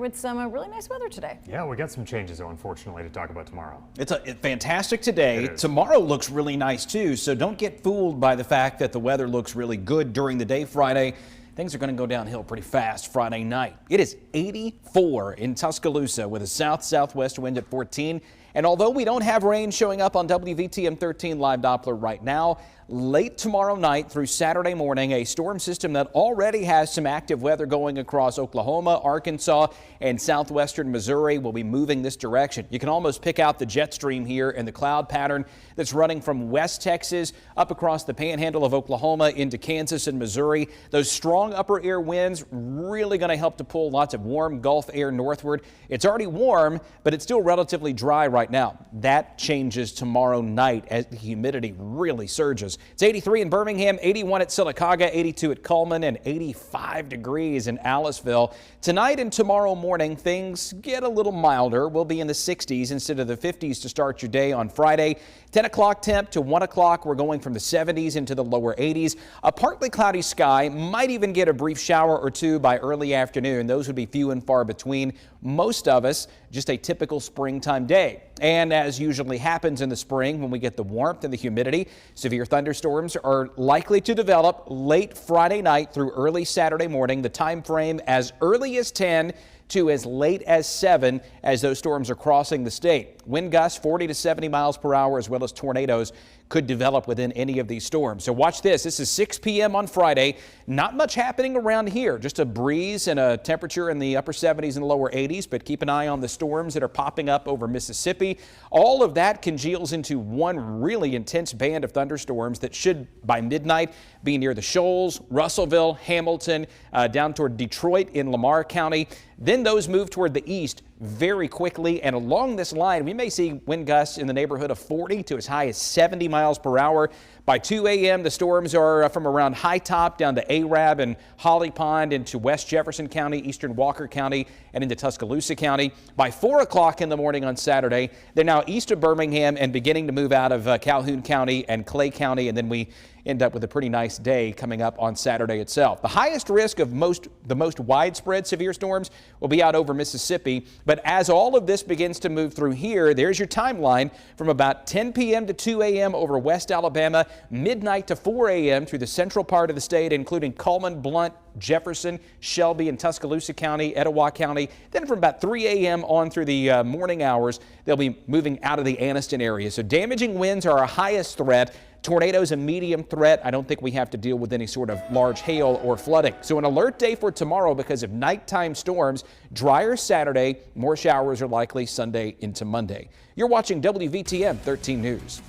with some really nice weather today. Yeah, we got some changes, though, unfortunately, to talk about tomorrow. It's fantastic today. Tomorrow looks really nice, too, so don't get fooled by the fact that the weather looks really good during the day Friday. Things are going to go downhill pretty fast Friday night. It is 84 in Tuscaloosa with a south-southwest wind at 14. And although we don't have rain showing up on WVTM 13 Live Doppler right now, late tomorrow night through Saturday morning, a storm system that already has some active weather going across Oklahoma, Arkansas, and southwestern Missouri will be moving this direction. You can almost pick out the jet stream here in the cloud pattern that's running from West Texas up across the panhandle of Oklahoma into Kansas and Missouri. Those strong upper air winds really going to help to pull lots of warm Gulf air northward. It's already warm, but it's still relatively dry right now. That changes tomorrow night as the humidity really surges. It's 83 in Birmingham, 81 at Sylacauga, 82 at Cullman, and 85 degrees in Aliceville. Tonight and tomorrow morning, things get a little milder. We'll be in the 60s instead of the 50s to start your day on Friday. 10 o'clock temp to 1 o'clock, we're going from the 70s into the lower 80s. A partly cloudy sky, might even get a brief shower or two by early afternoon. Those would be few and far between. Most of us, just a typical springtime day. And as usually happens in the spring when we get the warmth and the humidity, severe thunderstorms are likely to develop late Friday night through early Saturday morning. The time frame as early as 10 to as late as 7 as those storms are crossing the state. Wind gusts 40 to 70 miles per hour as well as tornadoes could develop within any of these storms. So watch this. This is 6 p.m. on Friday. Not much happening around here. Just a breeze and a temperature in the upper 70s and lower 80s. But keep an eye on the storms that are popping up over Mississippi. All of that congeals into one really intense band of thunderstorms that should, by midnight, be near the Shoals, Russellville, Hamilton, down toward Detroit in Lamar County. Then those move toward the east very quickly, and along this line we may see wind gusts in the neighborhood of 40 to as high as 70 miles per hour. By 2 a.m. the storms are from around High Top down to Arab and Holly Pond into West Jefferson County, eastern Walker County, and into Tuscaloosa County. By 4 o'clock in the morning on Saturday, they're now east of Birmingham and beginning to move out of Calhoun County and Clay County, and then we end up with a pretty nice day coming up on Saturday itself. The highest risk of the most widespread severe storms will be out over Mississippi, but as all of this begins to move through here, there's your timeline from about 10 p.m. to 2 a.m. over West Alabama, midnight to 4 a.m. through the central part of the state, including Cullman, Blount, Jefferson, Shelby, and Tuscaloosa County, Etowah County. Then from about 3 a.m. on through the morning hours, they'll be moving out of the Anniston area. So damaging winds are our highest threat. Tornadoes a medium threat. I don't think we have to deal with any sort of large hail or flooding. So an alert day for tomorrow because of nighttime storms. Drier Saturday, more showers are likely Sunday into Monday. You're watching WVTM 13 News.